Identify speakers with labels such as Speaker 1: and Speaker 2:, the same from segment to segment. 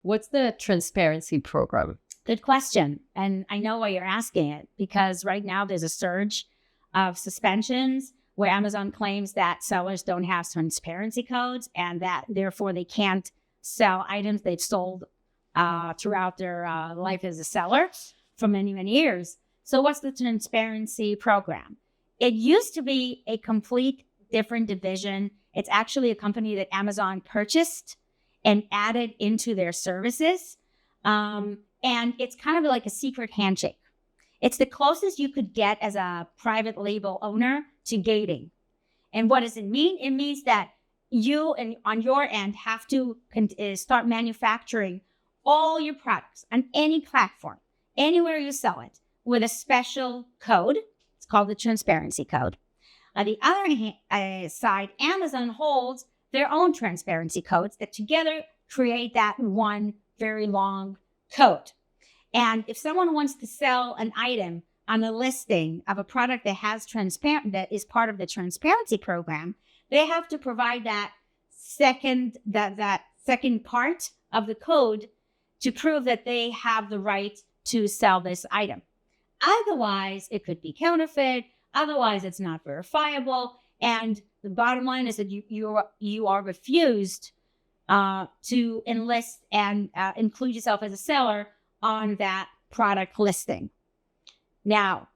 Speaker 1: What's the transparency program?
Speaker 2: Good question. And I know why you're asking it, because right now there's a surge of suspensions where Amazon claims that sellers don't have transparency codes and that therefore they can't sell items they've sold throughout their life as a seller for many, many years. So what's the transparency program? It used to be a complete different division. It's actually a company that Amazon purchased and added into their services. And it's kind of like a secret handshake. It's the closest you could get as a private label owner to gating. And what does it mean? It means that you and on your end have to start manufacturing all your products on any platform, anywhere you sell it, with a special code. It's called the transparency code. On the other side, Amazon holds their own transparency codes that together create that one very long code. And if someone wants to sell an item on a listing of a product that has that is part of the transparency program, they have to provide that second part of the code to prove that they have the right to sell this item. Otherwise, it could be counterfeit. Otherwise, it's not verifiable. And the bottom line is that you are refused to enlist and include yourself as a seller on that product listing. Now,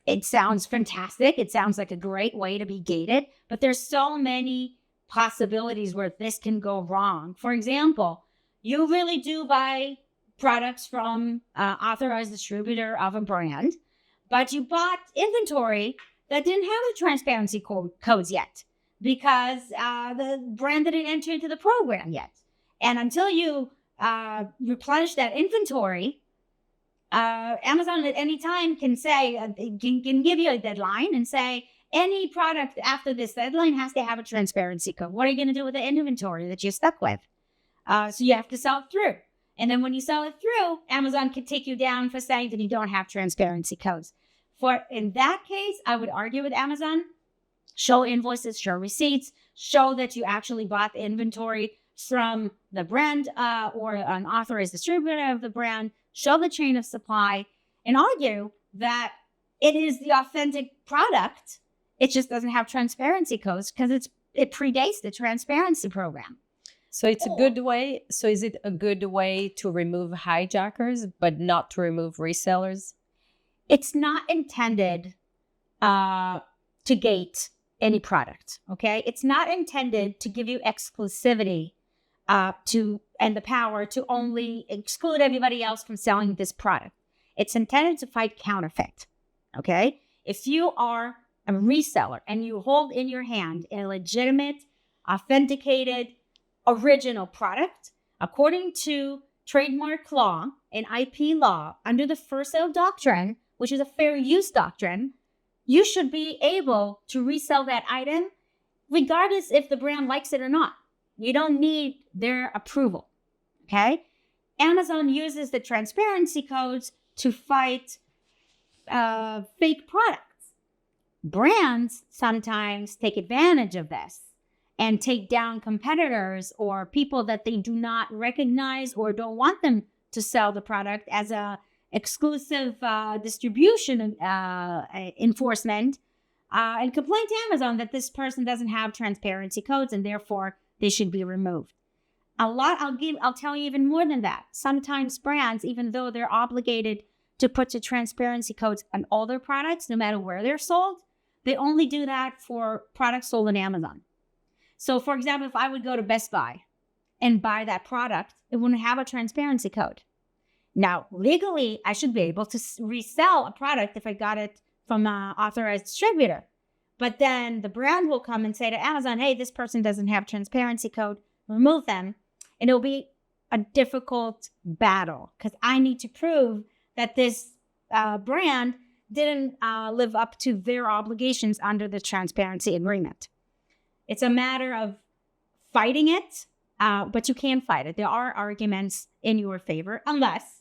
Speaker 2: it sounds fantastic. It sounds like a great way to be gated, but there's so many possibilities where this can go wrong. For example, you really do buy products from authorized distributor of a brand, but you bought inventory that didn't have the transparency codes yet because the brand didn't enter into the program yet. And until you replenish that inventory, Amazon at any time can say, can give you a deadline and say, any product after this deadline has to have a transparency code. What are you going to do with the inventory that you're stuck with? So you have to sell it through. And then when you sell it through, Amazon can take you down for saying that you don't have transparency codes. In that case, I would argue with Amazon, show invoices, show receipts, show that you actually bought the inventory from the brand or an authorized distributor of the brand, show the chain of supply, and argue that it is the authentic product. It just doesn't have transparency codes because it predates the transparency program.
Speaker 1: So it's a good way. So is it a good way to remove hijackers, but not to remove resellers?
Speaker 2: It's not intended to gate any product, okay? It's not intended to give you exclusivity and the power to only exclude everybody else from selling this product. It's intended to fight counterfeit, okay? If you are a reseller and you hold in your hand a legitimate, authenticated, original product, according to trademark law and IP law, under the first sale doctrine, which is a fair use doctrine, you should be able to resell that item regardless if the brand likes it or not. You don't need their approval, okay? Amazon uses the transparency codes to fight fake products. Brands sometimes take advantage of this and take down competitors or people that they do not recognize or don't want them to sell the product as a exclusive distribution enforcement and complain to Amazon that this person doesn't have transparency codes and therefore they should be removed. I'll tell you even more than that. Sometimes brands, even though they're obligated to put the transparency codes on all their products, no matter where they're sold, they only do that for products sold on Amazon. So for example, if I would go to Best Buy and buy that product, it wouldn't have a transparency code. Now, legally, I should be able to resell a product if I got it from an authorized distributor. But then the brand will come and say to Amazon, hey, this person doesn't have transparency code, remove them. And it'll be a difficult battle because I need to prove that this brand didn't live up to their obligations under the transparency agreement. It's a matter of fighting it, but you can fight it. There are arguments in your favor, unless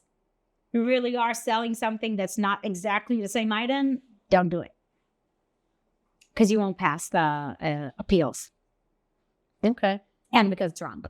Speaker 2: you really are selling something that's not exactly the same item. Don't do it because you won't pass the appeals.
Speaker 1: Okay.
Speaker 2: And because it's wrong.